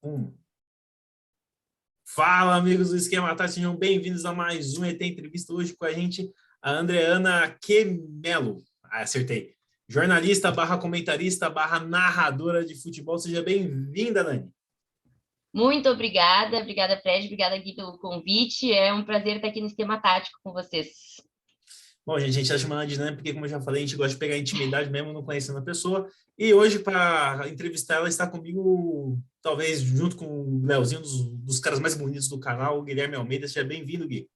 Um. Fala, amigos do Esquema Tático, sejam bem-vindos a mais um ET Entrevista. Hoje com a gente, a Andreana Quemelo. Acertei. Jornalista, comentarista, narradora de futebol. Seja bem-vinda, Nani. Muito obrigada. Obrigada, Fred. Obrigada, Gui, pelo convite. É um prazer estar aqui no Esquema Tático com vocês. Bom, gente, a gente está chamando a Dinâmica porque, como eu já falei, a gente gosta de pegar intimidade mesmo não conhecendo a pessoa. E hoje, para entrevistar ela, está comigo, talvez junto com o Leozinho, dos caras mais bonitos do canal, o Guilherme Almeida. Seja bem-vindo, Gui.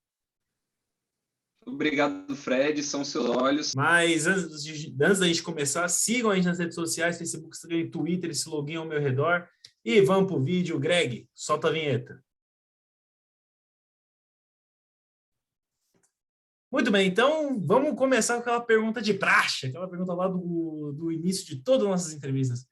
Obrigado, Fred. São seus olhos. Mas antes da gente começar, sigam a gente nas redes sociais, Facebook, Instagram, Twitter, esse login ao meu redor. E vamos para o vídeo. Greg, solta a vinheta. Muito bem, então vamos começar com aquela pergunta de praxe, aquela pergunta lá do início de todas as nossas entrevistas.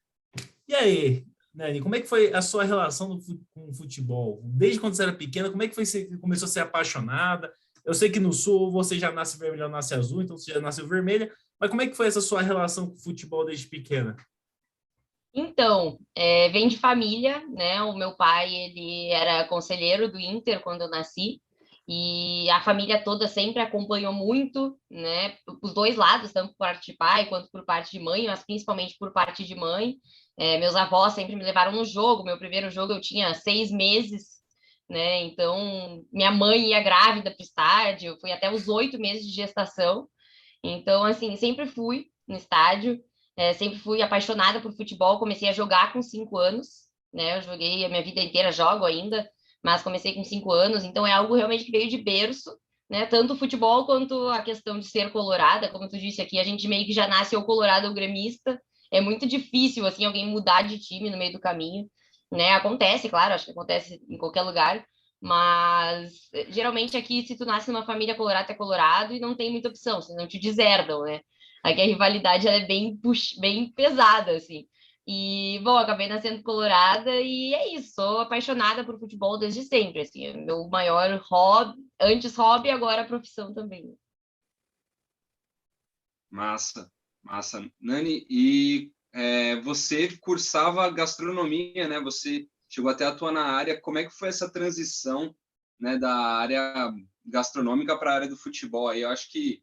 E aí, Nani, como é que foi a sua relação com o futebol? Desde quando você era pequena, como é que foi que você começou a ser apaixonada? Eu sei que no Sul você já nasce vermelha ou nasce azul, então você já nasceu vermelha, mas como é que foi essa sua relação com o futebol desde pequena? Então, vem de família, né? O meu pai, ele era conselheiro do Inter quando eu nasci, e a família toda sempre acompanhou muito, né? Os dois lados, tanto por parte de pai quanto por parte de mãe, mas principalmente por parte de mãe. Meus avós sempre me levaram no jogo. Meu primeiro jogo eu tinha 6 meses, né? Então, minha mãe ia grávida para o estádio, foi até os 8 meses de gestação. Então, assim, sempre fui no estádio, sempre fui apaixonada por futebol. Comecei a jogar com 5 anos, né? Eu joguei a minha vida inteira, jogo ainda, mas comecei com 5 anos. Então, é algo realmente que veio de berço, né? Tanto o futebol quanto a questão de ser colorada. Como tu disse aqui, a gente meio que já nasce ou colorado ou gremista. É muito difícil, assim, alguém mudar de time no meio do caminho, né? Acontece, claro, acho que acontece em qualquer lugar, mas geralmente aqui, se tu nasce numa família colorada, é colorado e não tem muita opção, senão te deserdam, né? Aqui a rivalidade ela é bem pesada, assim. E, bom, acabei nascendo colorada e é isso, sou apaixonada por futebol desde sempre, assim, é meu maior hobby, antes hobby, agora profissão também. Massa, massa. Nani, e você cursava gastronomia, né? Você chegou até a atuar na área. Como é que foi essa transição, né, da área gastronômica para a área do futebol? Aí eu acho que,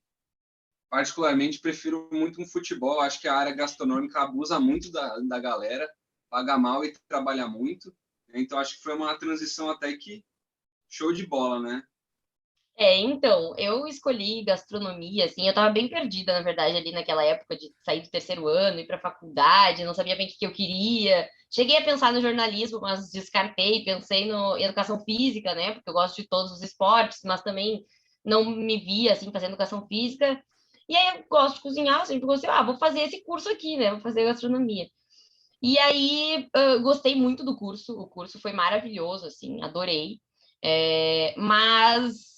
particularmente, prefiro muito um futebol. Acho que a área gastronômica abusa muito da galera, paga mal e trabalha muito. Então, acho que foi uma transição até que show de bola, né? Então, eu escolhi gastronomia, assim, eu tava bem perdida, na verdade, ali naquela época de sair do terceiro ano, ir pra faculdade, não sabia bem o que eu queria. Cheguei a pensar no jornalismo, mas descartei, pensei no em educação física, né, porque eu gosto de todos os esportes, mas também não me via, assim, fazendo educação física. E aí eu gosto de cozinhar, eu sempre gostei, vou fazer esse curso aqui, né, vou fazer gastronomia. E aí, gostei muito do curso, o curso foi maravilhoso, assim, adorei. Mas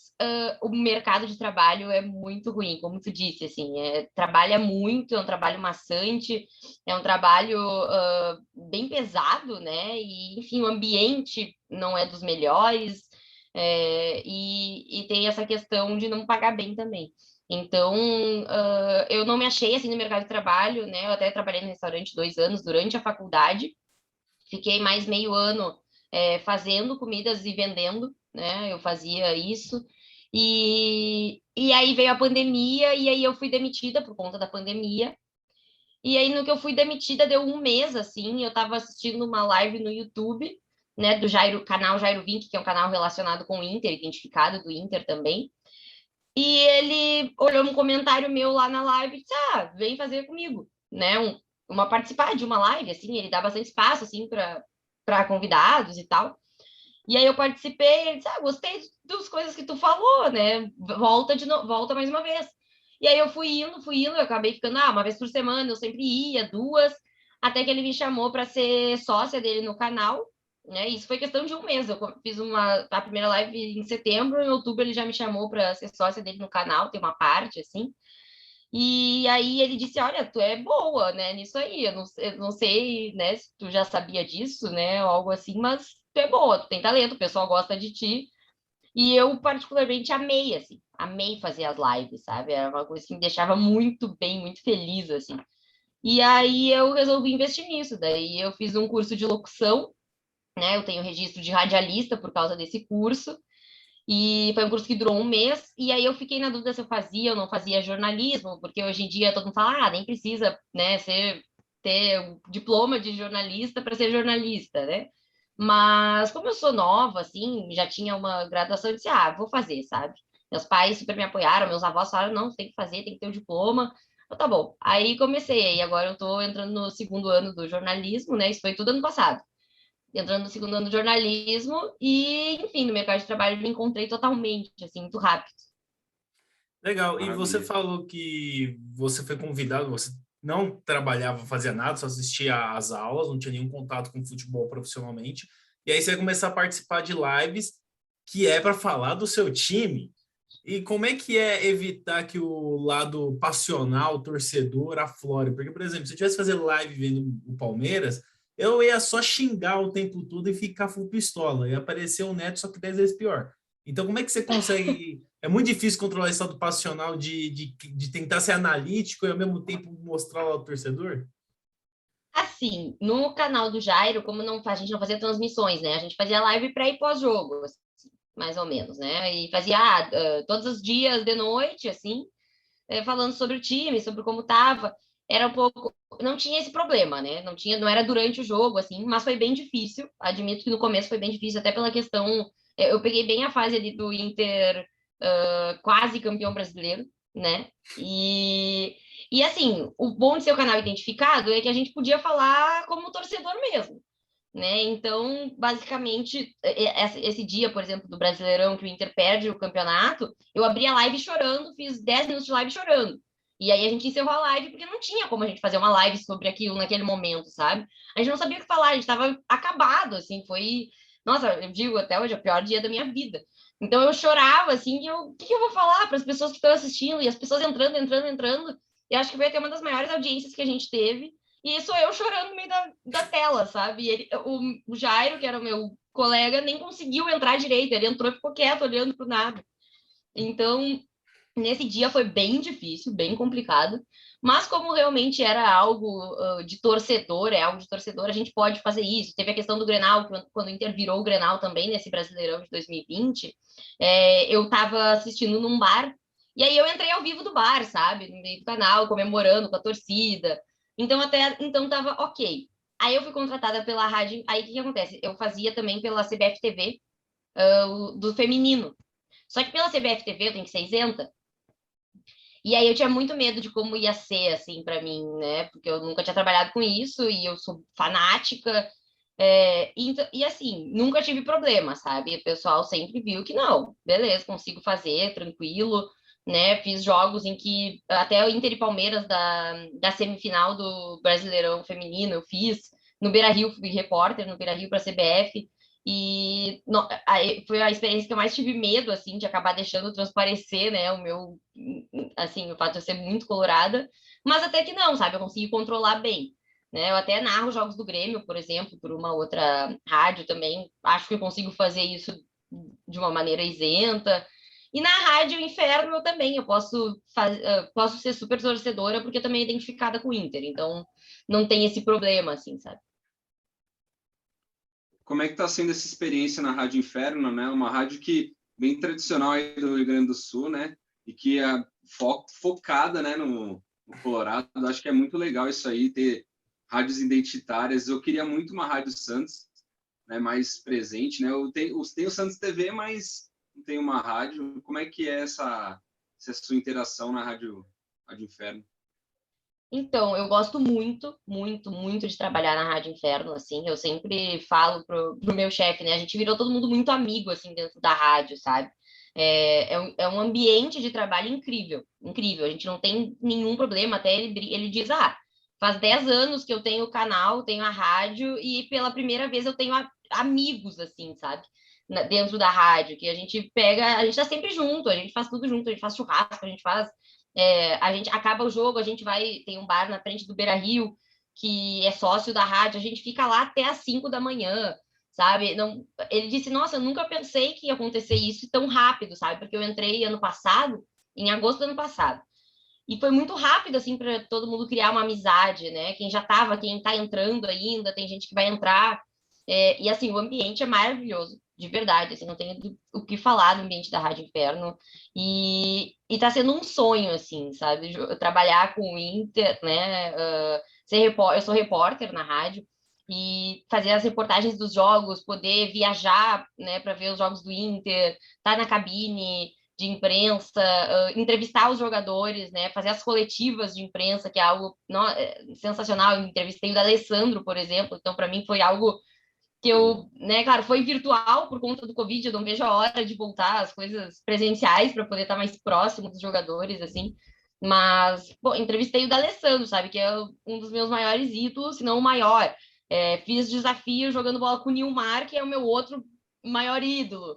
o mercado de trabalho é muito ruim, como tu disse, assim, trabalha muito, é um trabalho maçante, é um trabalho bem pesado, né? E, enfim, o ambiente não é dos melhores, e tem essa questão de não pagar bem também. Então, eu não me achei assim no mercado de trabalho, né? Eu até trabalhei no restaurante 2 anos durante a faculdade, fiquei mais meio ano fazendo comidas e vendendo, né? Eu fazia isso. E aí veio a pandemia, e aí eu fui demitida por conta da pandemia. E aí, no que eu fui demitida, deu um mês, assim, eu estava assistindo uma live no YouTube, né, do canal Jairo Vink, que é um canal relacionado com o Inter, identificado do Inter também. E ele olhou um comentário meu lá na live e disse: vem fazer comigo, né? Participar de uma live, assim, ele dá bastante espaço, assim, para convidados e tal. E aí eu participei, ele disse: gostei das coisas que tu falou, né? Volta mais uma vez. E aí eu fui indo, eu acabei ficando, uma vez por semana, eu sempre ia, duas, até que ele me chamou para ser sócia dele no canal, né? Isso foi questão de um mês. Eu fiz a primeira live em setembro, em outubro ele já me chamou para ser sócia dele no canal, tem uma parte assim. E aí ele disse: olha, tu é boa, né, nisso aí. Eu não sei, né, se tu já sabia disso, né, ou algo assim, mas tu é boa, tu tem talento, o pessoal gosta de ti. E eu particularmente amei, assim, amei fazer as lives, sabe? Era uma coisa que me deixava muito bem, muito feliz, assim. E aí eu resolvi investir nisso. Daí eu fiz um curso de locução, né? Eu tenho registro de radialista por causa desse curso, e foi um curso que durou um mês, e aí eu fiquei na dúvida se eu fazia ou não fazia jornalismo, porque hoje em dia todo mundo fala, nem precisa, né, ter o diploma de jornalista para ser jornalista, né? Mas como eu sou nova, assim, já tinha uma graduação, eu disse, vou fazer, sabe? Meus pais super me apoiaram, meus avós falaram, não, você tem que fazer, tem que ter o diploma. Eu, tá bom. Aí comecei, e agora eu tô entrando no segundo ano do jornalismo, né? Isso foi tudo ano passado. Entrando no segundo ano do jornalismo e, enfim, no mercado de trabalho me encontrei totalmente, assim, muito rápido. Legal. E você Maravilha. falou que você foi convidado, você não trabalhava, fazia nada, só assistia às aulas, não tinha nenhum contato com futebol profissionalmente. E aí você vai começar a participar de lives que é para falar do seu time. E como é que é evitar que o lado passional, torcedor, aflore? Porque, por exemplo, se eu tivesse fazer live vendo o Palmeiras, eu ia só xingar o tempo todo e ficar full pistola. Ia aparecer o Neto, só que 10 vezes pior. Então, como é que você consegue? É muito difícil controlar esse lado passional de tentar ser analítico e ao mesmo tempo mostrar lá ao torcedor? Assim, no canal do Jairo, como não, a gente não fazia transmissões, né? A gente fazia live pré e pós-jogo, assim, mais ou menos, né? E fazia todos os dias de noite, assim, falando sobre o time, sobre como tava. Era um pouco, não tinha esse problema, né? Não tinha, não era durante o jogo, assim, mas foi bem difícil. Admito que no começo foi bem difícil, até pela questão. Eu peguei bem a fase ali do Inter quase campeão brasileiro, né? E assim, o bom de ser o canal identificado é que a gente podia falar como torcedor mesmo, né? Então, basicamente, esse dia, por exemplo, do Brasileirão, que o Inter perde o campeonato, eu abri a live chorando, fiz 10 minutos de live chorando. E aí a gente encerrou a live porque não tinha como a gente fazer uma live sobre aquilo naquele momento, sabe? A gente não sabia o que falar, a gente estava acabado, assim, foi... Nossa, eu digo até hoje, é o pior dia da minha vida. Então eu chorava, assim, e o que eu vou falar para as pessoas que estão assistindo? E as pessoas entrando, entrando, entrando. E acho que foi até uma das maiores audiências que a gente teve. E sou eu chorando no meio da tela, sabe? E o Jairo, que era o meu colega, nem conseguiu entrar direito. Ele entrou e ficou quieto, olhando para o nada. Então, nesse dia foi bem difícil, bem complicado. Mas como realmente era algo de torcedor, é algo de torcedor, a gente pode fazer isso. Teve a questão do Grenal, quando o Inter virou o Grenal também, nesse Brasileirão de 2020, eu estava assistindo num bar, e aí eu entrei ao vivo do bar, sabe? No meio do canal, comemorando com a torcida. Então, até então tava ok. Aí eu fui contratada pela rádio. Aí o que acontece? Eu fazia também pela CBF TV, do feminino. Só que pela CBF TV eu tenho que ser isenta. E aí eu tinha muito medo de como ia ser, assim, para mim, né? Porque eu nunca tinha trabalhado com isso e eu sou fanática. E assim, nunca tive problema, sabe? O pessoal sempre viu que não, beleza, consigo fazer, tranquilo, né? Fiz jogos em que até o Inter e Palmeiras da semifinal do Brasileirão Feminino eu fiz. No Beira-Rio, fui repórter no Beira-Rio para a CBF. E foi a experiência que eu mais tive medo, assim, de acabar deixando transparecer, né, o meu, assim, o fato de eu ser muito colorada, mas até que não, sabe, eu consegui controlar bem, né, eu até narro jogos do Grêmio, por exemplo, por uma outra rádio também, acho que eu consigo fazer isso de uma maneira isenta, e na Rádio Inferno eu também, eu posso ser super torcedora, porque eu também é identificada com o Inter, então não tem esse problema, assim, sabe. Como é que está sendo essa experiência na Rádio Inferno, né? Uma rádio que bem tradicional aí do Rio Grande do Sul, né? E que é focada, né, no Colorado. Acho que é muito legal isso aí, ter rádios identitárias. Eu queria muito uma Rádio Santos, né, mais presente, né? Eu tenho o Santos TV, mas não tenho uma rádio. Como é que é essa sua interação na Rádio Inferno? Então, eu gosto muito, muito, muito de trabalhar na Rádio Inferno, assim, eu sempre falo pro meu chefe, né, a gente virou todo mundo muito amigo, assim, dentro da rádio, sabe? É um ambiente de trabalho incrível, incrível, a gente não tem nenhum problema, até ele diz, faz 10 anos que eu tenho o canal, tenho a rádio, e pela primeira vez eu tenho amigos, assim, sabe? Dentro da rádio, que a gente pega, a gente tá sempre junto, a gente faz tudo junto, a gente faz churrasco, a gente faz a gente acaba o jogo, a gente tem um bar na frente do Beira-Rio, que é sócio da rádio, a gente fica lá até às 5 da manhã, sabe? Não, ele disse, nossa, eu nunca pensei que ia acontecer isso tão rápido, sabe? Porque eu entrei ano passado, em agosto do ano passado. E foi muito rápido, assim, para todo mundo criar uma amizade, né? Quem já estava, quem está entrando ainda, tem gente que vai entrar. E assim, o ambiente é maravilhoso, de verdade, assim, não tenho o que falar do ambiente da Rádio Inferno. E tá sendo um sonho, assim, sabe? Trabalhar com o Inter, né? Eu sou repórter na rádio, e fazer as reportagens dos jogos, poder viajar, né, para ver os jogos do Inter, estar na cabine de imprensa, entrevistar os jogadores, né, fazer as coletivas de imprensa, que é algo sensacional. Eu entrevistei o D'Alessandro, por exemplo, então para mim foi algo que eu, né, claro, foi virtual por conta do Covid, eu não vejo a hora de voltar às coisas presenciais para poder estar mais próximo dos jogadores, assim. Mas, pô, entrevistei o D'Alessandro, sabe, que é um dos meus maiores ídolos, se não o maior. Fiz desafio jogando bola com o Nilmar, que é o meu outro maior ídolo,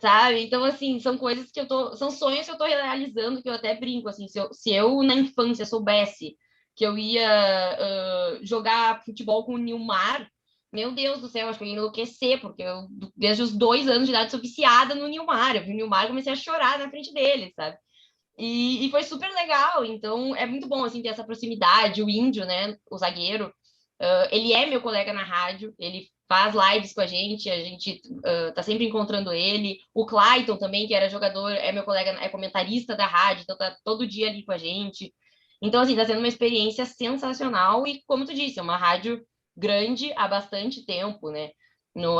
sabe? Então, assim, são coisas que são sonhos que eu tô realizando, que eu até brinco, assim, se eu na infância soubesse que eu ia jogar futebol com o Nilmar, meu Deus do céu, acho que eu ia enlouquecer, porque eu, desde os 2 anos de idade, sou viciada no Nilmar. Eu vi o Nilmar e comecei a chorar na frente dele, sabe? E foi super legal, então é muito bom, assim, ter essa proximidade. O Índio, né, o zagueiro, ele é meu colega na rádio, ele faz lives com a gente tá sempre encontrando ele. O Clayton também, que era jogador, é meu colega, é comentarista da rádio, então tá todo dia ali com a gente. Então, assim, tá sendo uma experiência sensacional e, como tu disse, é uma rádio grande há bastante tempo, né?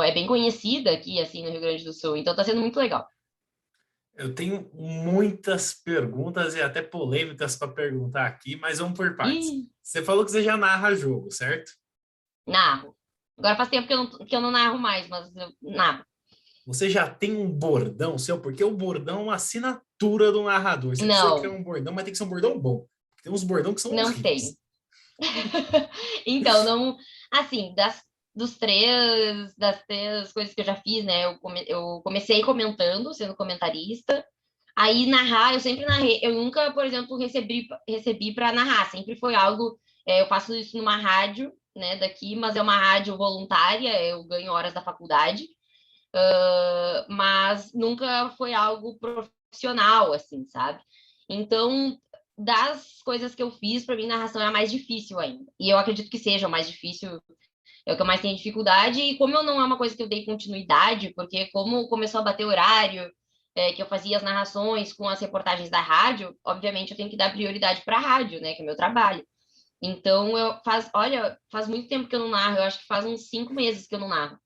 É bem conhecida aqui, assim, no Rio Grande do Sul, então tá sendo muito legal. Eu tenho muitas perguntas e até polêmicas para perguntar aqui, mas vamos por partes. Ih, Você falou que você já narra jogo, certo? narro. Agora faz tempo que eu não narro mais, mas eu narro. Você já tem um bordão seu? Porque o bordão é uma assinatura do narrador. Você precisa criar Não, um bordão, mas tem que ser um bordão bom. Tem uns bordão que são não tenho. horríveis. Então, não, assim, das três coisas que eu já fiz, né? Eu comecei comentando, sendo comentarista. Aí narrar, eu sempre narrei. Eu nunca, por exemplo, recebi para narrar. Sempre foi algo. Eu faço isso numa rádio, né, daqui, mas é uma rádio voluntária. Eu ganho horas da faculdade, mas nunca foi algo profissional, assim, sabe? Então, das coisas que eu fiz, para mim, narração é a mais difícil ainda. E eu acredito que seja a mais difícil, é o que eu mais tenho dificuldade. E como eu não é uma coisa que eu dei continuidade, porque como começou a bater horário, que eu fazia as narrações com as reportagens da rádio, obviamente eu tenho que dar prioridade para a rádio, né, que é meu trabalho. Então, olha, faz muito tempo que eu não narro, eu acho que faz uns 5 meses que eu não narro.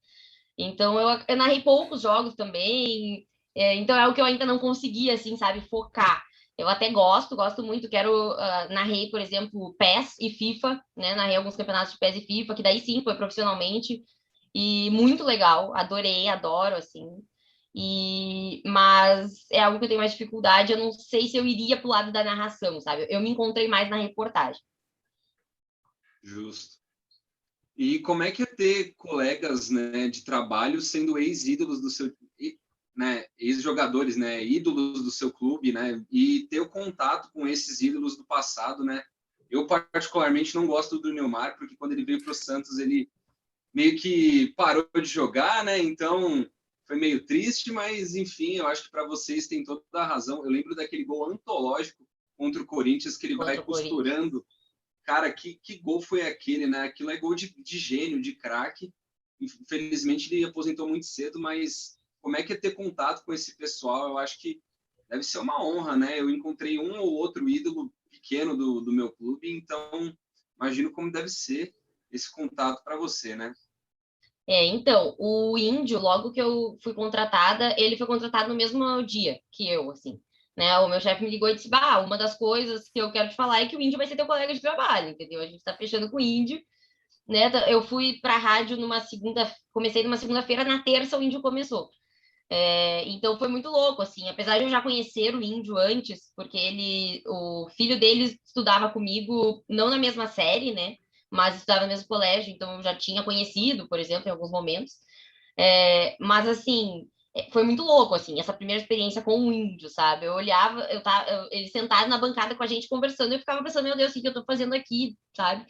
Então, eu narrei poucos jogos também. Então, é o que eu ainda não consegui, assim, sabe, focar. Eu até gosto muito. Narrei, por exemplo, PES e FIFA, né? Narrei alguns campeonatos de PES e FIFA, que daí sim foi profissionalmente. E muito legal, adorei, adoro, assim. Mas é algo que eu tenho mais dificuldade. Eu não sei se eu iria pro lado da narração, sabe? Eu me encontrei mais na reportagem. Justo. E como é que é ter colegas, né, de trabalho sendo ex-ídolos do seu, né, ex-jogadores, né, ídolos do seu clube, né, e ter o contato com esses ídolos do passado, né? Eu particularmente não gosto do Neymar, porque quando ele veio para o Santos, ele meio que parou de jogar, né? Então foi meio triste, mas enfim, eu acho que para vocês tem toda a razão. Eu lembro daquele gol antológico contra o Corinthians que ele vai Contra o Corinthians. costurando. Cara, que gol foi aquele, né? Aquilo é gol de gênio, de craque. Infelizmente ele aposentou muito cedo, mas como é que é ter contato com esse pessoal? Eu acho que deve ser uma honra, né? Eu encontrei um ou outro ídolo pequeno do meu clube, então imagino como deve ser esse contato para você, né? Então, o Índio, logo que eu fui contratada, ele foi contratado no mesmo dia que eu, assim, né? O meu chefe me ligou e disse, bah, uma das coisas que eu quero te falar é que o Índio vai ser teu colega de trabalho, entendeu? A gente tá fechando com o Índio, né? Eu fui pra rádio comecei numa segunda-feira, na terça o Índio começou. Então foi muito louco, assim, apesar de eu já conhecer o Índio antes, porque o filho dele estudava comigo, não na mesma série, né? Mas estudava no mesmo colégio, então eu já tinha conhecido, por exemplo, em alguns momentos. Mas assim, foi muito louco, assim, essa primeira experiência com o Índio, sabe? Eu olhava, ele sentado na bancada com a gente conversando, eu ficava pensando, meu Deus, o que eu tô fazendo aqui, sabe?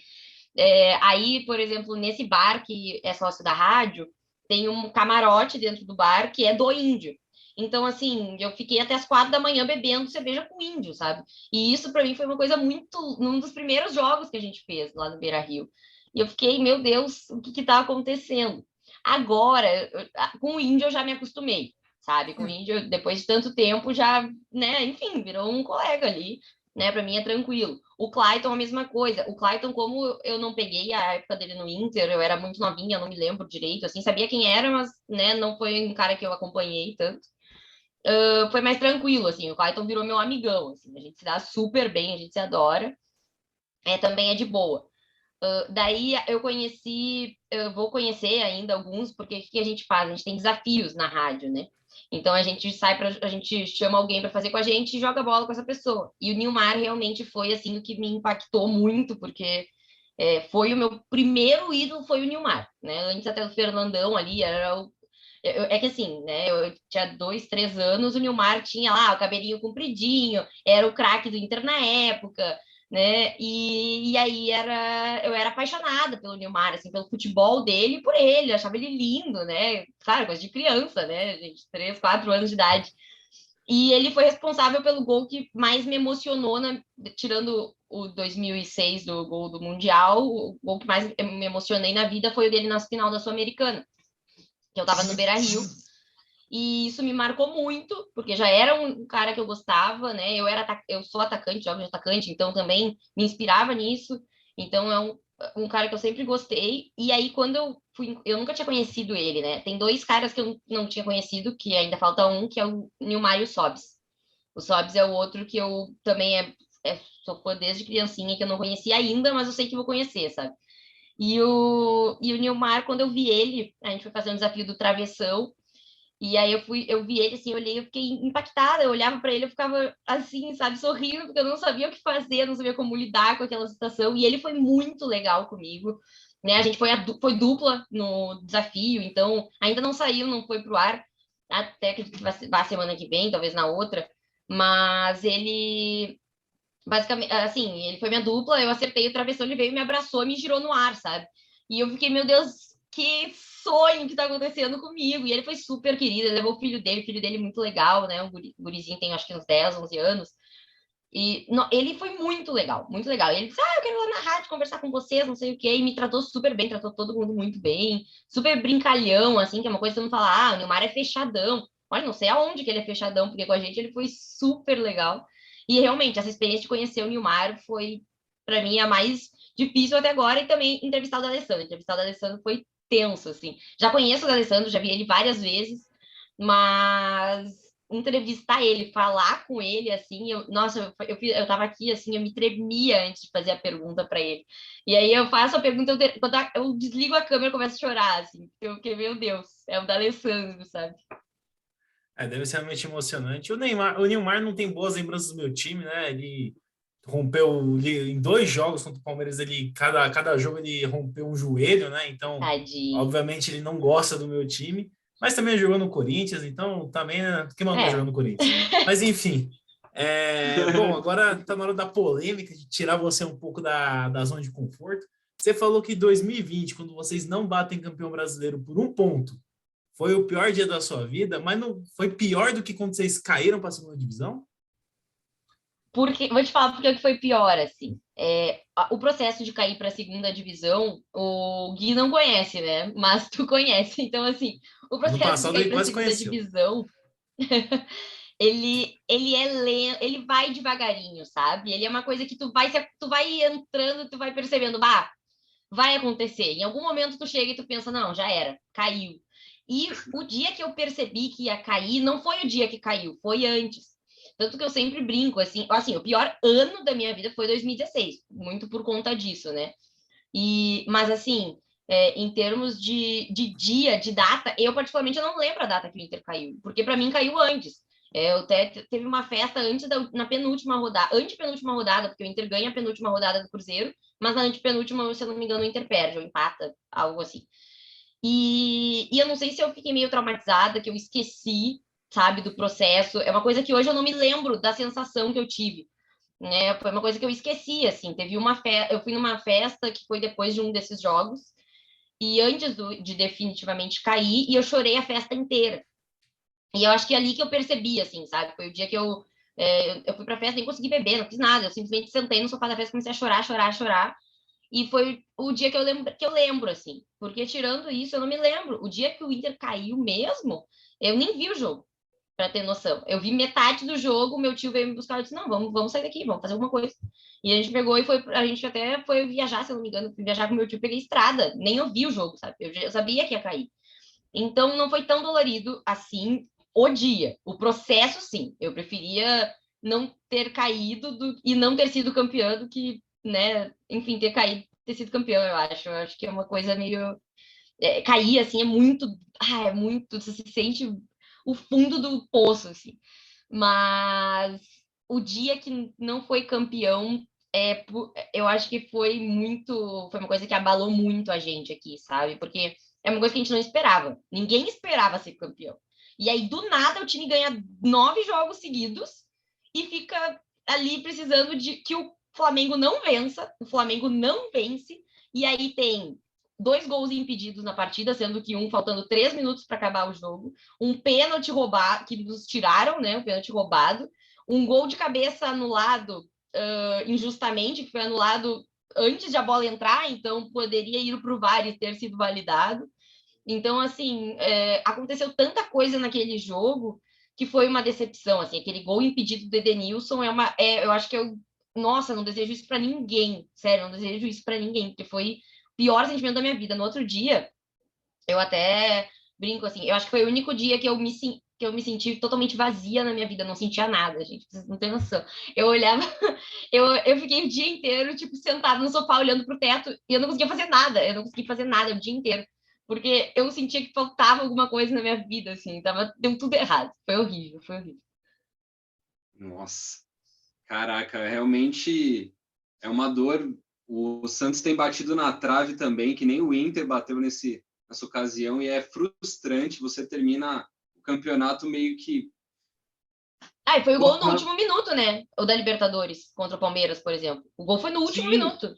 Aí, por exemplo, nesse bar que é sócio da rádio, tem um camarote dentro do bar que é do Índio. Então, assim, eu fiquei até as 4 da manhã bebendo cerveja com índio, sabe? E isso para mim foi uma coisa muito, um dos primeiros jogos que a gente fez lá no Beira-Rio. E eu fiquei, meu Deus, o que tá acontecendo? Agora, com o índio eu já me acostumei, sabe? Com o índio, depois de tanto tempo, já, né? Enfim, virou um colega ali, né? Para mim é tranquilo. O Clayton, a mesma coisa. O Clayton, como eu não peguei a época dele no Inter, eu era muito novinha, não me lembro direito, assim, sabia quem era, mas, né, não foi um cara que eu acompanhei tanto. Foi mais tranquilo, assim, o Clayton virou meu amigão, assim, a gente se dá super bem, a gente se adora, também é de boa. Daí eu vou conhecer ainda alguns, porque o que a gente faz? A gente tem desafios na rádio, né? Então a gente chama alguém para fazer com a gente e joga bola com essa pessoa. E o Nilmar realmente foi assim o que me impactou muito, porque foi o meu primeiro ídolo, foi o Nilmar, né? Antes até do Fernandão ali, é que assim, né? Eu tinha 2, 3 anos, o Nilmar tinha lá o cabelinho compridinho, era o craque do Inter na época, né? E aí eu era apaixonada pelo Nilmar, assim, pelo futebol dele e por ele, eu achava ele lindo, né? Claro, coisa de criança, né, gente? 3, 4 anos de idade. E ele foi responsável pelo gol que mais me emocionou, tirando o 2006 do gol do Mundial, o gol que mais me emocionei na vida foi o dele na final da Sul-Americana, que eu tava no Beira-Rio, e isso me marcou muito, porque já era um cara que eu gostava, né? Eu sou atacante, jogo de atacante, então também me inspirava nisso. Então é um cara que eu sempre gostei. E aí, quando eu fui, eu nunca tinha conhecido ele, né? Tem dois caras que eu não tinha conhecido, que ainda falta um, que é o Nilmar e o Sobs. O Sobs é o outro que eu também sou fã desde criancinha, que eu não conhecia ainda, mas eu sei que vou conhecer, sabe? E o Nilmar, quando eu vi ele, a gente foi fazer um desafio do travessão. E aí eu vi ele assim, eu olhei, eu fiquei impactada, eu olhava para ele, eu ficava assim, sabe, sorrindo, porque eu não sabia o que fazer, não sabia como lidar com aquela situação. E ele foi muito legal comigo, né? A gente foi dupla no desafio, então ainda não saiu, não foi pro ar, até que vá semana que vem, talvez na outra. Mas ele basicamente, assim, ele foi minha dupla, eu acertei o travessão, ele veio, me abraçou e me girou no ar, sabe? E eu fiquei, meu Deus, que sonho que tá acontecendo comigo. E ele foi super querido, ele levou o filho dele muito legal, né? Gurizinho tem acho que uns 10, 11 anos. E ele foi muito legal, muito legal. E ele disse, eu quero ir lá na rádio conversar com vocês, não sei o quê. E me tratou super bem, tratou todo mundo muito bem. Super brincalhão, assim, que é uma coisa que todo mundo fala, o Neymar é fechadão. Olha, não sei aonde que ele é fechadão, porque com a gente ele foi super legal. E realmente, essa experiência de conhecer o Nilmar foi, para mim, a mais difícil até agora. E também entrevistar o D'Alessandro. Entrevistar o D'Alessandro foi tenso, assim. Já conheço o D'Alessandro, já vi ele várias vezes, mas entrevistar ele, falar com ele, assim, nossa, eu tava aqui, assim, eu me tremia antes de fazer a pergunta para ele. E aí eu faço a pergunta, eu desligo a câmera e começo a chorar, assim, porque, meu Deus, é o D'Alessandro, sabe? Deve ser realmente emocionante. O Nilmar não tem boas lembranças do meu time, né? Ele rompeu em 2 jogos contra o Palmeiras, cada jogo ele rompeu um joelho, né? Então, Tadinho. obviamente, ele não gosta do meu time, mas também jogou no Corinthians, então também, né? Quem mandou É. jogar no Corinthians? Mas enfim. Bom, agora tá na hora da polêmica, de tirar você um pouco da zona de conforto. Você falou que 2020, quando vocês não batem campeão brasileiro por 1 ponto, foi o pior dia da sua vida, mas não foi pior do que quando vocês caíram para a segunda divisão? Porque, vou te falar porque que foi pior, assim. O processo de cair para a segunda divisão, o Gui não conhece, né? Mas tu conhece. Então, assim, o Ano processo de passado cair ele para a quase segunda conheceu. divisão, ele é lento, ele vai devagarinho, sabe? Ele é uma coisa que tu vai entrando, tu vai percebendo, vai acontecer. Em algum momento tu chega e tu pensa, não, já era, caiu. E o dia que eu percebi que ia cair, não foi o dia que caiu, foi antes. Tanto que eu sempre brinco, assim, o pior ano da minha vida foi 2016, muito por conta disso, né? Mas assim, em termos de dia, de data, eu particularmente eu não lembro a data que o Inter caiu, porque para mim caiu antes. Eu até teve uma festa na penúltima rodada, antepenúltima rodada, porque o Inter ganha a penúltima rodada do Cruzeiro, mas na antepenúltima, se eu não me engano, o Inter perde ou empata, algo assim. E eu não sei se eu fiquei meio traumatizada, que eu esqueci, sabe, do processo. É uma coisa que hoje eu não me lembro da sensação que eu tive, né? Foi uma coisa que eu esqueci, assim. Eu fui numa festa que foi depois de um desses jogos, e antes de definitivamente cair, e eu chorei a festa inteira. E eu acho que é ali que eu percebi, assim, sabe? Foi o dia que eu fui pra festa, nem consegui beber, não fiz nada. Eu simplesmente sentei no sofá da festa, comecei a chorar, chorar, chorar. E foi o dia que eu lembro, assim. Porque tirando isso, eu não me lembro. O dia que o Inter caiu mesmo, eu nem vi o jogo, para ter noção. Eu vi metade do jogo, meu tio veio me buscar e disse: não, vamos sair daqui, vamos fazer alguma coisa. E a gente pegou e foi, a gente até foi viajar, se eu não me engano, fui viajar com meu tio, peguei estrada, nem ouvi o jogo, sabe? Eu sabia que ia cair. Então não foi tão dolorido assim o dia. O processo, sim. Eu preferia não ter caído e não ter sido campeão do que, né, enfim, ter caído, ter sido campeão, eu acho. Eu acho que é uma coisa meio. Cair, assim, é muito. É muito. Você se sente o fundo do poço, assim. Mas o dia que não foi campeão, eu acho que foi muito. Foi uma coisa que abalou muito a gente aqui, sabe? Porque é uma coisa que a gente não esperava. Ninguém esperava ser campeão. E aí, do nada, o time ganha 9 jogos seguidos e fica ali precisando de que o Flamengo não vença. O Flamengo não vence. E aí tem 2 gols impedidos na partida, sendo que um faltando 3 minutos para acabar o jogo, um pênalti roubado, que nos tiraram, né? Um pênalti roubado, um gol de cabeça anulado injustamente, que foi anulado antes de a bola entrar, então poderia ir para o VAR e ter sido validado. Então, assim, aconteceu tanta coisa naquele jogo que foi uma decepção, assim, aquele gol impedido do Edenilson eu acho que nossa, não desejo isso para ninguém, sério, não desejo isso para ninguém, porque foi o pior sentimento da minha vida. No outro dia, eu até brinco, assim, eu acho que foi o único dia que eu me senti totalmente vazia na minha vida, não sentia nada, gente, vocês não têm noção. Eu olhava, eu fiquei o dia inteiro, tipo, sentada no sofá, olhando pro teto, e eu não conseguia fazer nada, eu não conseguia fazer nada o dia inteiro, porque eu sentia que faltava alguma coisa na minha vida, assim, deu tudo errado, foi horrível, foi horrível. Nossa, caraca, realmente é uma dor. O Santos tem batido na trave também, que nem o Inter bateu nessa ocasião, e é frustrante. Você termina o campeonato meio que. Ah, e foi o gol no último minuto, né? O da Libertadores contra o Palmeiras, por exemplo. O gol foi no último minuto.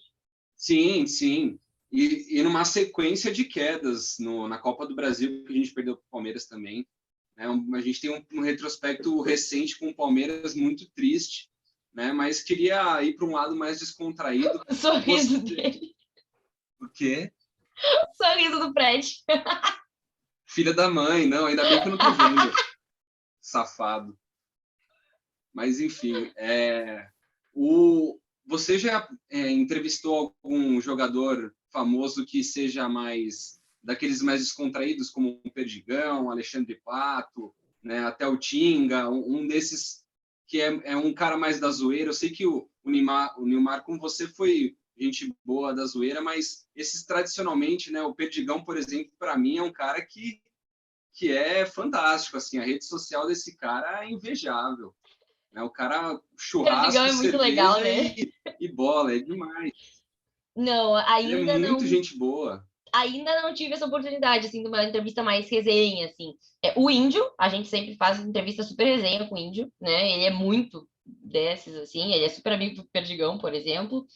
Sim, sim. E numa sequência de quedas na Copa do Brasil, que a gente perdeu para o Palmeiras também. Né? A gente tem um retrospecto recente com o Palmeiras muito triste, né? Mas queria ir para um lado mais descontraído. O sorriso dele. O quê? O sorriso do Fred. Filha da mãe, não, ainda bem que eu não tô vendo. Safado. Mas, enfim, você já entrevistou algum jogador famoso que seja daqueles mais descontraídos, como o Perdigão, Alexandre Pato, né, até o Tinga, um desses que é um cara mais da zoeira? Eu sei que o Nilmar com você foi gente boa da zoeira, mas esses tradicionalmente, né, o Perdigão, por exemplo, para mim é um cara que é fantástico, assim, a rede social desse cara é invejável. Né? O cara, Perdigão churrasco, é muito legal, cerveja né? e bola, é demais. Não, Ele é muito gente boa. ainda não tive essa oportunidade, assim, de uma entrevista mais resenha, assim. O Índio, a gente sempre faz entrevista super resenha com o Índio, né? Ele é muito desses, assim, ele é super amigo do Perdigão, por exemplo.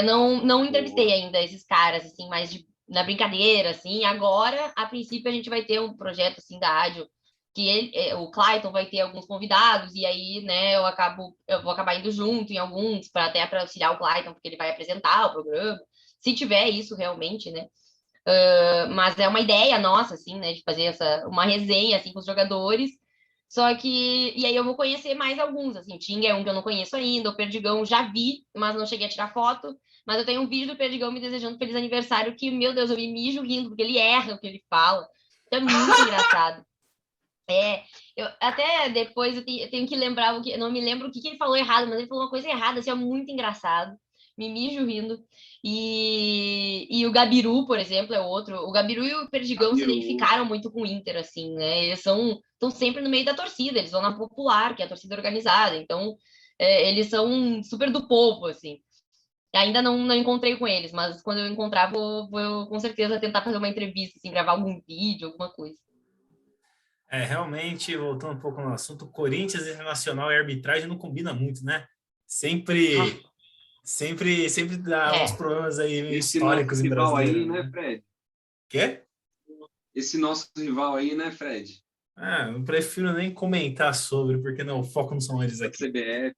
Não entrevistei Boa. ainda esses caras, assim, mais na brincadeira, assim. Agora, a princípio, a gente vai ter um projeto, assim, da rádio, que o Clayton vai ter alguns convidados, e aí, né, eu vou acabar indo junto em alguns, até para auxiliar o Clayton, porque ele vai apresentar o programa, se tiver isso realmente, né. Mas é uma ideia nossa, assim, né, de fazer uma resenha, assim, com os jogadores. Só que, e aí eu vou conhecer mais alguns, assim, o Tinga é um que eu não conheço ainda, o Perdigão já vi, mas não cheguei a tirar foto, mas eu tenho um vídeo do Perdigão me desejando feliz aniversário, que, meu Deus, eu me mijo rindo, porque ele erra o que ele fala, então é muito engraçado. Eu até depois eu tenho que lembrar, eu não me lembro o que ele falou errado, mas ele falou uma coisa errada, assim, é muito engraçado, me mijo rindo. E o Gabiru, por exemplo, é outro. O Gabiru e o Perdigão se identificaram muito com o Inter, assim, né? Eles estão sempre no meio da torcida, eles vão na Popular, que é a torcida organizada, então eles são super do povo, assim. Ainda não encontrei com eles, mas quando eu encontrar, vou com certeza tentar fazer uma entrevista, assim, gravar algum vídeo, alguma coisa. Realmente, voltando um pouco no assunto, Corinthians Internacional e arbitragem não combina muito, né? Sempre dá uns problemas aí Esse nosso históricos em rival brasileiro. aí, né, Fred? Quê? Esse nosso rival aí, né, Fred? Eu prefiro nem comentar sobre, porque não, o foco não são eles Da aqui. CBF.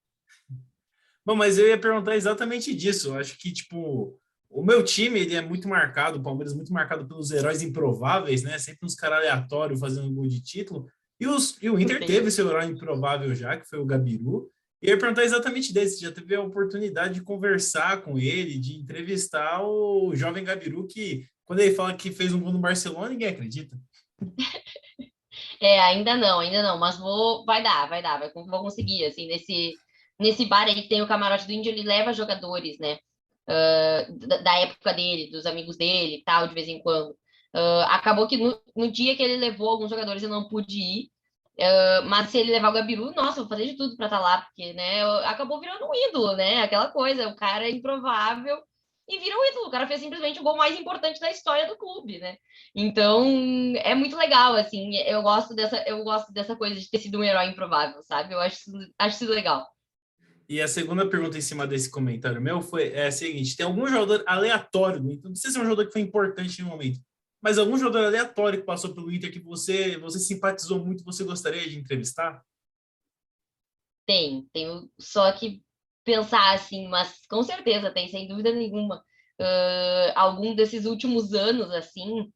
Bom, mas eu ia perguntar exatamente disso. Eu acho que, tipo, O meu time, ele é muito marcado, o Palmeiras é muito marcado pelos heróis improváveis, né? Sempre uns caras aleatórios fazendo gol de título. E o Inter teve seu herói improvável já, que foi o Gabiru. E eu ia perguntar exatamente desse. Já teve a oportunidade de conversar com ele, de entrevistar o jovem Gabiru, que quando ele fala que fez um gol no Barcelona, ninguém acredita. Ainda não, mas vou conseguir, assim, nesse bar aí que tem o camarote do Índio, ele leva jogadores, né, da época dele, dos amigos dele e tal, de vez em quando. Acabou que no dia que ele levou alguns jogadores eu não pude ir, mas se ele levar o Gabiru, nossa, eu vou fazer de tudo para estar lá, porque, né, acabou virando um ídolo, né, aquela coisa, o cara é improvável e vira um ídolo, o cara fez simplesmente o gol mais importante da história do clube, né. Então, é muito legal, assim, eu gosto dessa coisa de ter sido um herói improvável, sabe? Eu acho isso legal. E a segunda pergunta em cima desse comentário meu é a seguinte: tem algum jogador aleatório, não precisa ser um jogador que foi importante no momento, mas algum jogador aleatório que passou pelo Inter que você simpatizou muito, você gostaria de entrevistar? Tenho só que pensar assim, mas com certeza tem, sem dúvida nenhuma. Algum desses últimos anos, assim,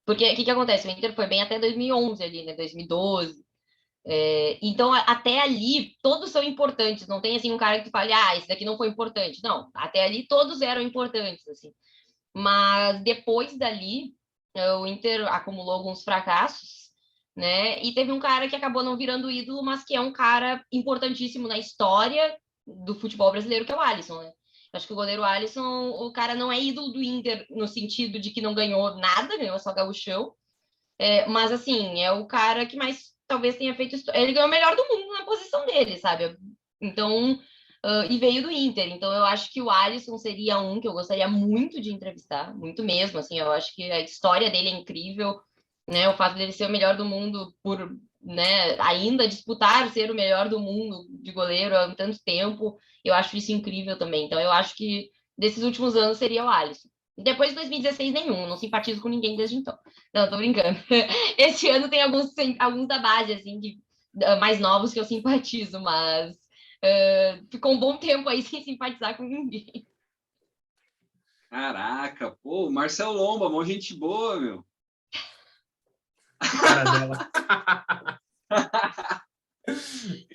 porque o que acontece? O Inter foi bem até 2011 ali, né? 2012. Então, até ali, todos são importantes. Não tem, assim, um cara que tu fale, esse daqui não foi importante. Não, até ali todos eram importantes, assim. Mas depois dali, o Inter acumulou alguns fracassos, né? E teve um cara que acabou não virando ídolo, mas que é um cara importantíssimo na história do futebol brasileiro, que é o Alisson, né? Acho que o goleiro Alisson, o cara não é ídolo do Inter no sentido de que não ganhou nada, ganhou só gauchão. Mas, assim, é o cara que mais talvez tenha feito... Ele ganhou o melhor do mundo na posição dele, sabe? Então, e veio do Inter. Então, eu acho que o Alisson seria um que eu gostaria muito de entrevistar, muito mesmo, assim. Eu acho que a história dele é incrível, né? O fato dele ser o melhor do mundo por, né, ainda disputar ser o melhor do mundo de goleiro há tanto tempo, eu acho isso incrível também. Então, eu acho que desses últimos anos seria o Alisson. Depois de 2016, nenhum, não simpatizo com ninguém desde então. Não, tô brincando. Esse ano tem alguns da base, assim, mais novos que eu simpatizo, mas ficou um bom tempo aí sem simpatizar com ninguém. Caraca, pô, Marcelo Lomba, mó gente boa, meu. Cara dela.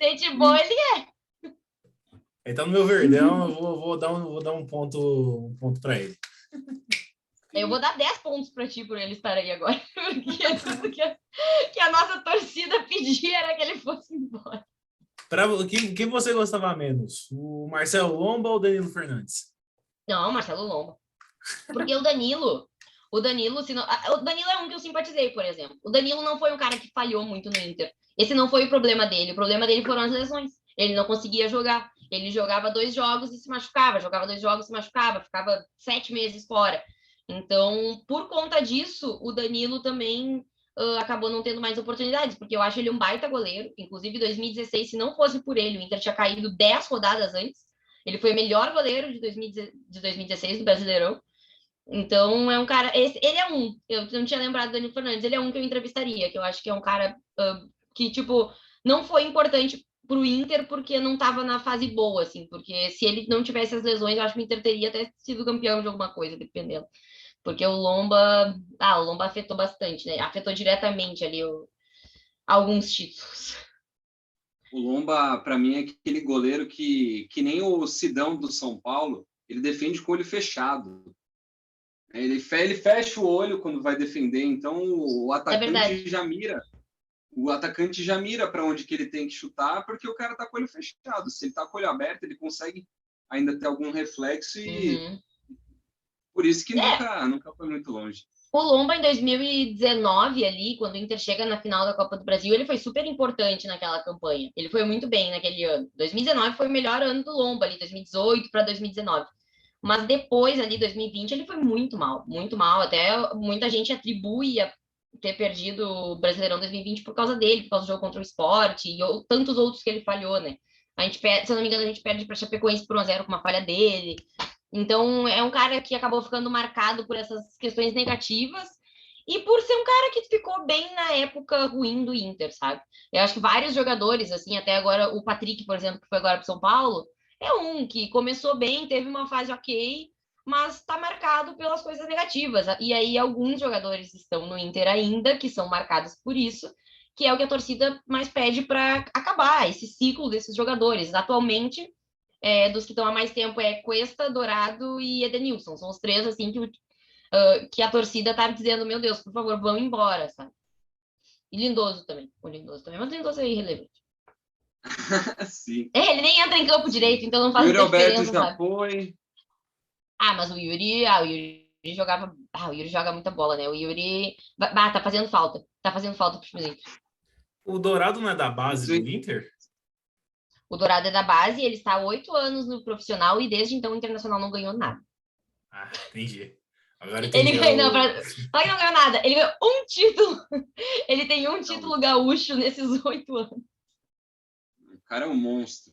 Gente boa, ele é. Ele tá no meu verdão, eu vou dar um ponto para ele. Eu vou dar 10 pontos para ti por ele estar aí agora, porque tudo que a nossa torcida pedia era que ele fosse embora. Quem você gostava menos? O Marcelo Lomba ou o Danilo Fernandes? Não, Marcelo Lomba. Porque o Danilo, o Danilo é um que eu simpatizei, por exemplo. O Danilo não foi um cara que falhou muito no Inter. Esse não foi o problema dele. O problema dele foram as lesões. Ele não conseguia jogar. Ele jogava 2 jogos e se machucava. Jogava 2 jogos e se machucava. Ficava 7 meses fora. Então, por conta disso, o Danilo também acabou não tendo mais oportunidades, porque eu acho ele um baita goleiro. Inclusive, em 2016, se não fosse por ele, o Inter tinha caído 10 rodadas antes. Ele foi o melhor goleiro de 2016 do Brasileirão. Então, é um cara. Ele é um. Eu não tinha lembrado do Danilo Fernandes. Ele é um que eu entrevistaria, que eu acho que é um cara que, tipo, não foi importante pro Inter porque não estava na fase boa, assim. Porque se ele não tivesse as lesões, eu acho que o Inter teria até sido campeão de alguma coisa, dependendo. Porque o Lomba afetou bastante, né? Afetou diretamente ali alguns títulos. O Lomba, para mim, é aquele goleiro que nem o Sidão do São Paulo, ele defende com o olho fechado. Ele fecha o olho quando vai defender, então o atacante já mira. O atacante já mira para onde que ele tem que chutar, porque o cara tá com o olho fechado. Se ele tá com o olho aberto, ele consegue ainda ter algum reflexo e por isso que nunca foi muito longe. O Lomba, em 2019, ali, quando o Inter chega na final da Copa do Brasil, ele foi super importante naquela campanha. Ele foi muito bem naquele ano. 2019 foi o melhor ano do Lomba, ali, 2018 para 2019. Mas depois, ali, 2020, ele foi muito mal, muito mal. Até muita gente atribui a ter perdido o Brasileirão 2020 por causa dele, por causa do jogo contra o Sport e tantos outros que ele falhou, né? A gente perde, se eu não me engano, a gente perde para Chapecoense por 1-0 com uma falha dele. Então, é um cara que acabou ficando marcado por essas questões negativas e por ser um cara que ficou bem na época ruim do Inter, sabe? Eu acho que vários jogadores, assim, até agora, o Patrick, por exemplo, que foi agora para São Paulo, é um que começou bem, teve uma fase ok, mas está marcado pelas coisas negativas. E aí alguns jogadores estão no Inter ainda, que são marcados por isso, que é o que a torcida mais pede para acabar esse ciclo desses jogadores. Atualmente, dos que estão há mais tempo é Cuesta, Dourado e Edenilson. São os três assim que a torcida tá dizendo, meu Deus, por favor, vão embora, sabe? E Lindoso também. O Lindoso também, mas o Lindoso é irrelevante. Sim. Ele nem entra em campo direito, então não faz Yuri muita Alberto diferença, já sabe? foi. Mas o Yuri jogava. O Yuri joga muita bola, né? O Yuri. Tá fazendo falta. Tá fazendo falta pro time do Inter. O Dourado não é da base do Inter? O Dourado é da base, ele está há 8 anos no profissional e desde então o Internacional não ganhou nada. Entendi. Agora entendi. Ele ganhou, fala que não ganhou nada. Ele ganhou um título. Ele tem um título gaúcho nesses 8 anos. O cara é um monstro.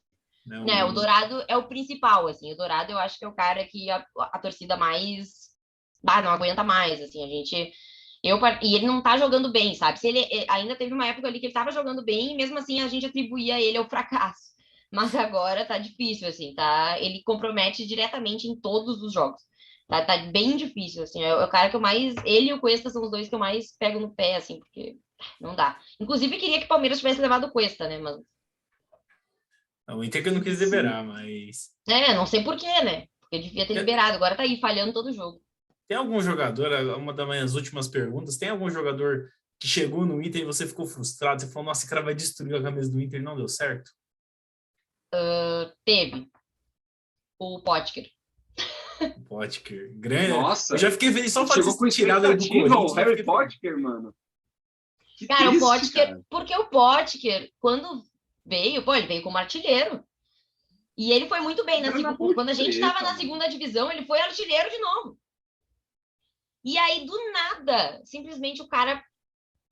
O Dourado é o principal, assim. O Dourado eu acho que é o cara que a torcida mais... não aguenta mais, assim. E ele não tá jogando bem, sabe? Se ele ainda teve uma época ali que ele tava jogando bem e mesmo assim a gente atribuía ele ao fracasso. Mas agora tá difícil, assim, tá? Ele compromete diretamente em todos os jogos. Tá bem difícil, assim. É o cara que eu mais... Ele e o Cuesta são os dois que eu mais pego no pé, assim, porque não dá. Inclusive, queria que o Palmeiras tivesse levado o Cuesta, né? Mas... O Inter que eu não quis liberar, mas... não sei por quê, né? Porque devia ter liberado. Agora tá aí, falhando todo jogo. Tem algum jogador, uma das minhas últimas perguntas, tem algum jogador que chegou no Inter e você ficou frustrado? Você falou, nossa, esse cara vai destruir a camisa do Inter e não deu certo? Teve. O Potker. Grande. Nossa. Eu já fiquei feliz só fazer tirada do Corinthians. O Harry Potker, mano. Que cara, triste, o Potker... Cara. Porque o Potker, quando veio... ele veio como artilheiro. E ele foi muito bem na segunda... Quando a gente tava na segunda divisão, ele foi artilheiro de novo. E aí, do nada, simplesmente o cara...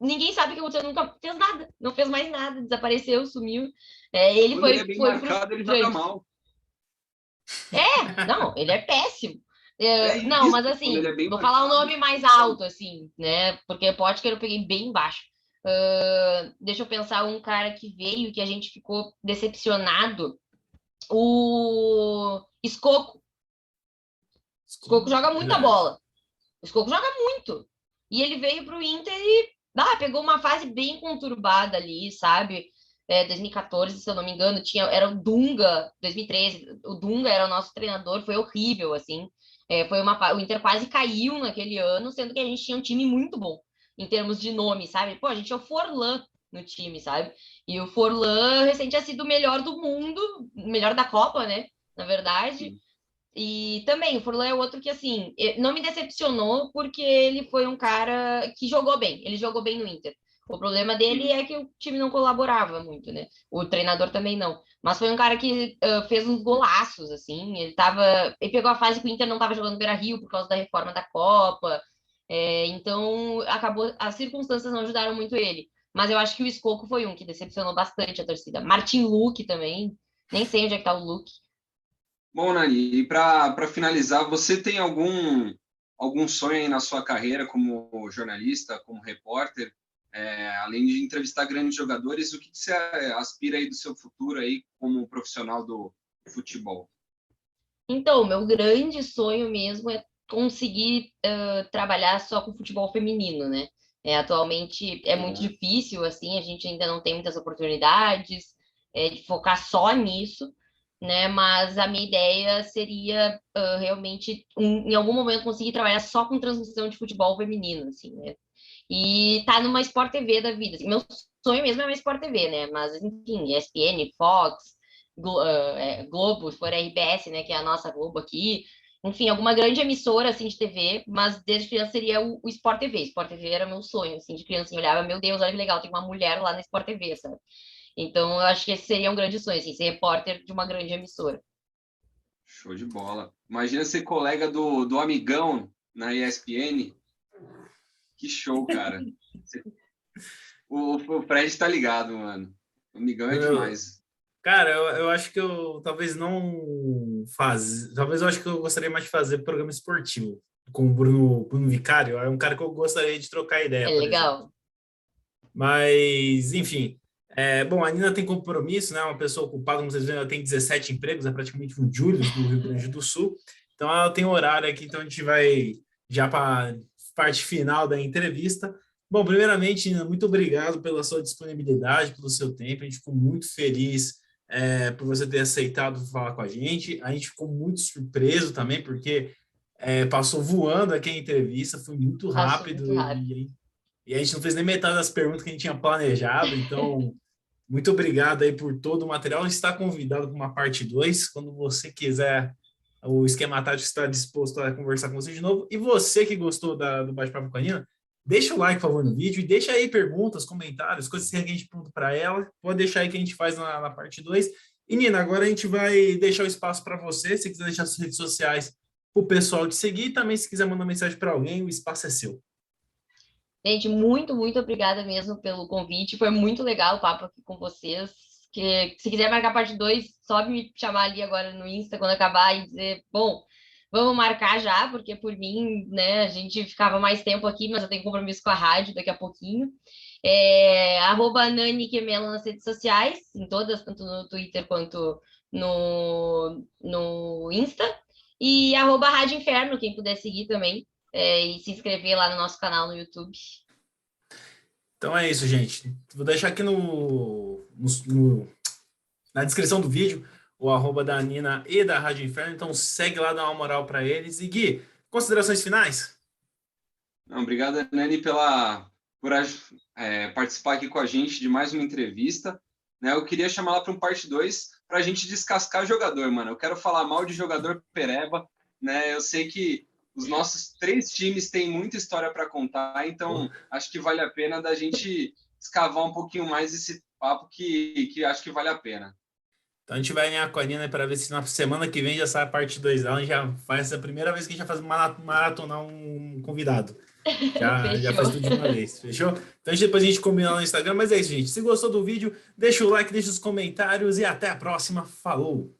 Ninguém sabe o que aconteceu, nunca fez nada. Não fez mais nada, desapareceu, sumiu. Ele quando ele é bem marcado, ele joga mal. Não, ele é péssimo. Não, mas assim, vou falar o nome mais alto, assim, né? Porque Potker eu peguei bem baixo. Deixa eu pensar um cara que veio que a gente ficou decepcionado. O Skoko. Skoko joga muita bola. O Skoko joga muito. E ele veio para o Inter e pegou uma fase bem conturbada ali, sabe? 2014, se eu não me engano, era o Dunga, 2013, o Dunga era o nosso treinador, foi horrível, assim. O Inter quase caiu naquele ano, sendo que a gente tinha um time muito bom, em termos de nome, sabe? A gente tinha o Forlan no time, sabe? E o Forlan recém tinha sido o melhor do mundo, melhor da Copa, né? Na verdade. Sim. E também, o Forlan é outro que, assim, não me decepcionou, porque ele foi um cara que jogou bem, ele jogou bem no Inter. O problema dele é que o time não colaborava muito, né? O treinador também não. Mas foi um cara que fez uns golaços, assim. Ele pegou a fase que o Inter não estava jogando Beira-Rio por causa da reforma da Copa. Então, as circunstâncias não ajudaram muito ele. Mas eu acho que o Skoko foi um que decepcionou bastante a torcida. Martin Luque também. Nem sei onde é que tá o Luque. Bom, Nani, e para finalizar, você tem algum sonho aí na sua carreira como jornalista, como repórter? Além de entrevistar grandes jogadores, o que você aspira aí do seu futuro aí como profissional do futebol? Então, o meu grande sonho mesmo é conseguir trabalhar só com futebol feminino, né? Atualmente é muito difícil, assim, a gente ainda não tem muitas oportunidades de focar só nisso, né? Mas a minha ideia seria realmente, em algum momento, conseguir trabalhar só com transmissão de futebol feminino, assim, né? E tá numa Sport TV da vida. Assim, meu sonho mesmo é uma Sport TV, né? Mas, enfim, ESPN, Fox, Globo, se for a RBS, né? Que é a nossa Globo aqui. Enfim, alguma grande emissora, assim, de TV, mas desde criança seria o Sport TV. Sport TV era meu sonho, assim, de criança. Eu olhava, meu Deus, olha que legal, tem uma mulher lá na Sport TV, sabe? Então, eu acho que esse seria um grande sonho, assim, ser repórter de uma grande emissora. Show de bola. Imagina ser colega do Amigão na ESPN. Que show, cara. O Fred tá ligado, mano. O Amigão é demais. Cara, eu acho que eu talvez não talvez eu acho que eu gostaria mais de fazer programa esportivo com o Bruno Vicário. É um cara que eu gostaria de trocar ideia. É legal. Exemplo. Mas, enfim. Bom, a Nina tem compromisso, né? Uma pessoa ocupada, como vocês veem, ela tem 17 empregos, é praticamente um Julius do Rio Grande do Sul. Então ela tem horário aqui, então a gente vai já para a parte final da entrevista. Bom, primeiramente, Nina, muito obrigado pela sua disponibilidade, pelo seu tempo. A gente ficou muito feliz por você ter aceitado falar com a gente. A gente ficou muito surpreso também, porque passou voando aqui a entrevista, foi muito rápido. Muito rápido. E a gente não fez nem metade das perguntas que a gente tinha planejado. Então, muito obrigado aí por todo o material. Está convidado para uma parte 2. Quando você quiser, o Esquema Tático está disposto a conversar com você de novo. E você que gostou do bate-papo com a Nina, deixa o like, por favor, no vídeo e deixa aí perguntas, comentários, coisas que a gente pergunta para ela. Pode deixar aí que a gente faz na parte 2. E, Nina, agora a gente vai deixar o espaço para você. Se quiser deixar suas redes sociais para o pessoal te seguir. E também, se quiser mandar mensagem para alguém, o espaço é seu. Gente, muito, muito obrigada mesmo pelo convite. Foi muito legal o papo aqui com vocês. Que, se quiser marcar parte 2, só me chamar ali agora no Insta quando acabar e dizer, bom, vamos marcar já, porque por mim, né, a gente ficava mais tempo aqui, mas eu tenho compromisso com a rádio daqui a pouquinho. @Nani Quemela nas redes sociais, em todas, tanto no Twitter quanto no Insta. E @Rádio Inferno, quem puder seguir também. E se inscrever lá no nosso canal no YouTube. Então é isso, gente. Vou deixar aqui na descrição do vídeo o @ da Nina e da Rádio Inferno. Então segue lá, dá uma moral para eles. E Gui, considerações finais? Não, obrigado, Nani, por participar aqui com a gente de mais uma entrevista. Né? Eu queria chamar lá para um parte 2 para a gente descascar jogador, mano. Eu quero falar mal de jogador pereba. Né? Eu sei que os nossos 3 times têm muita história para contar, então acho que vale a pena da gente escavar um pouquinho mais esse papo que acho que vale a pena. Então a gente vai ganhar com a Nina para ver se na semana que vem já sai a parte 2 dela. A gente já faz a primeira vez que a gente já faz maratonar um convidado. Já faz tudo de uma vez, fechou? Então depois a gente combina lá no Instagram, mas é isso, gente. Se gostou do vídeo, deixa o like, deixa os comentários e até a próxima. Falou!